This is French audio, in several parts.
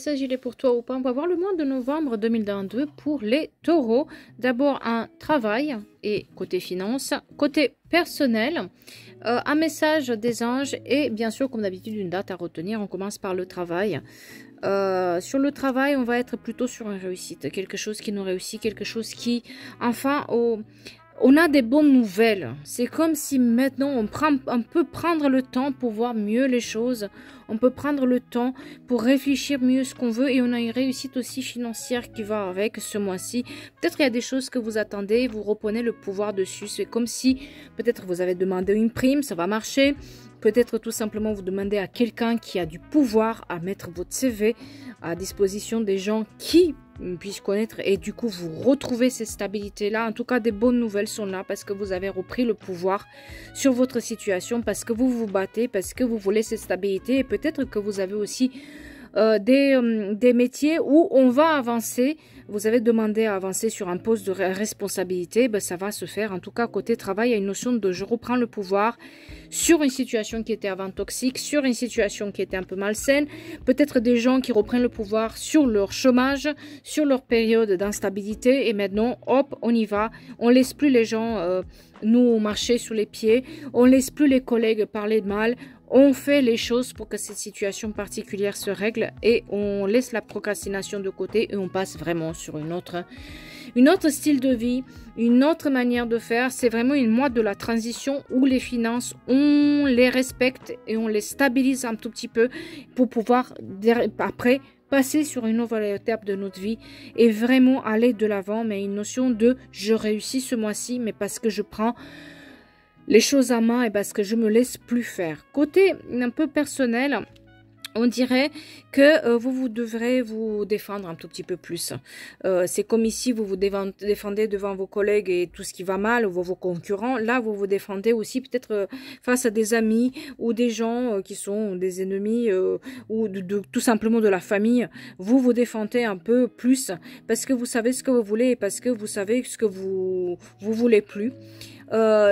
s'agit pour toi ou pas? On va voir le mois de novembre 2022 pour les taureaux. D'abord un travail et côté finance, côté personnel, un message des anges et bien sûr comme d'habitude une date à retenir. On commence par le travail. Sur le travail, on va être plutôt sur une réussite, quelque chose qui nous réussit, quelque chose qui, enfin, on a des bonnes nouvelles. C'est comme si maintenant on peut prendre le temps pour voir mieux les choses. On peut prendre le temps pour réfléchir mieux ce qu'on veut et on a une réussite aussi financière qui va avec ce mois-ci. Peut-être il y a des choses que vous attendez, vous reprenez le pouvoir dessus. C'est comme si peut-être vous avez demandé une prime, ça va marcher. Peut-être tout simplement vous demandez à quelqu'un qui a du pouvoir à mettre votre CV à disposition des gens qui puissent connaître et du coup vous retrouvez cette stabilité là. En tout cas des bonnes nouvelles sont là parce que vous avez repris le pouvoir sur votre situation, parce que vous vous battez, parce que vous voulez cette stabilité et peut-être que vous avez aussi des métiers où on va avancer. Vous avez demandé à avancer sur un poste de responsabilité, ben ça va se faire. En tout cas, côté travail, il y a une notion de je reprends le pouvoir sur une situation qui était avant toxique, sur une situation qui était un peu malsaine. Peut-être des gens qui reprennent le pouvoir sur leur chômage, sur leur période d'instabilité. Et maintenant, hop, on y va. On laisse plus les gens nous marcher sur les pieds. On laisse plus les collègues parler de mal. On fait les choses pour que cette situation particulière se règle et on laisse la procrastination de côté et on passe vraiment sur une autre style de vie, une autre manière de faire. C'est vraiment une mois de la transition où les finances, on les respecte et on les stabilise un tout petit peu pour pouvoir après passer sur une nouvelle étape de notre vie et vraiment aller de l'avant. Mais une notion de je réussis ce mois-ci, mais parce que je prends les choses à main et parce que je me laisse plus faire. Côté un peu personnel, on dirait que vous devrez vous défendre un tout petit peu plus. C'est comme ici, vous vous défendez devant vos collègues et tout ce qui va mal, ou vos concurrents. Là, vous vous défendez aussi peut-être face à des amis ou des gens qui sont des ennemis ou tout simplement de la famille. Vous vous défendez un peu plus parce que vous savez ce que vous voulez et parce que vous savez ce que vous voulez plus.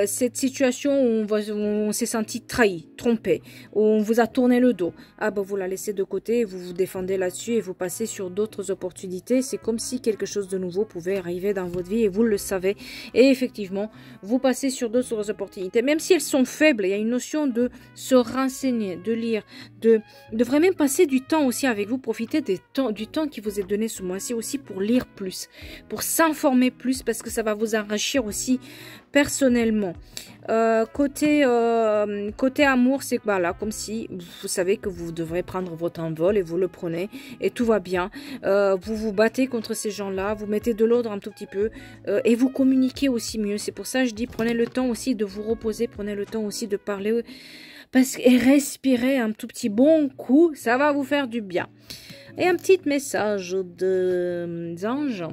Cette situation où on s'est senti trahi, trompé, où on vous a tourné le dos, ah ben vous la laissez de côté, vous vous défendez là-dessus et vous passez sur d'autres opportunités. C'est comme si quelque chose de nouveau pouvait arriver dans votre vie et vous le savez. Et effectivement, vous passez sur d'autres opportunités. Même si elles sont faibles, il y a une notion de se renseigner, de lire, de vraiment passer du temps aussi avec vous, profiter du temps qui vous est donné ce mois-ci aussi pour lire plus, pour s'informer plus parce que ça va vous enrichir aussi personnellement. Côté amour, c'est voilà, comme si vous savez que vous devrez prendre votre envol et vous le prenez et tout va bien. Vous vous battez contre ces gens-là, vous mettez de l'ordre un tout petit peu et vous communiquez aussi mieux. C'est pour ça que je dis prenez le temps aussi de vous reposer, prenez le temps aussi de parler et respirez un tout petit bon coup, ça va vous faire du bien. Et un petit message des anges,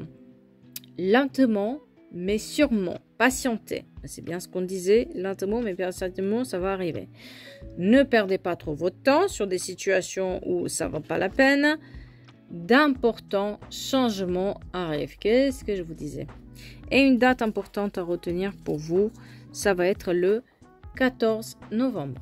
lentement mais sûrement, patientez. C'est bien ce qu'on disait, lentement mais patiemment, ça va arriver. Ne perdez pas trop votre temps sur des situations où ça ne vaut pas la peine. D'importants changements arrivent. Qu'est-ce que je vous disais? Et une date importante à retenir pour vous, ça va être le 14 novembre.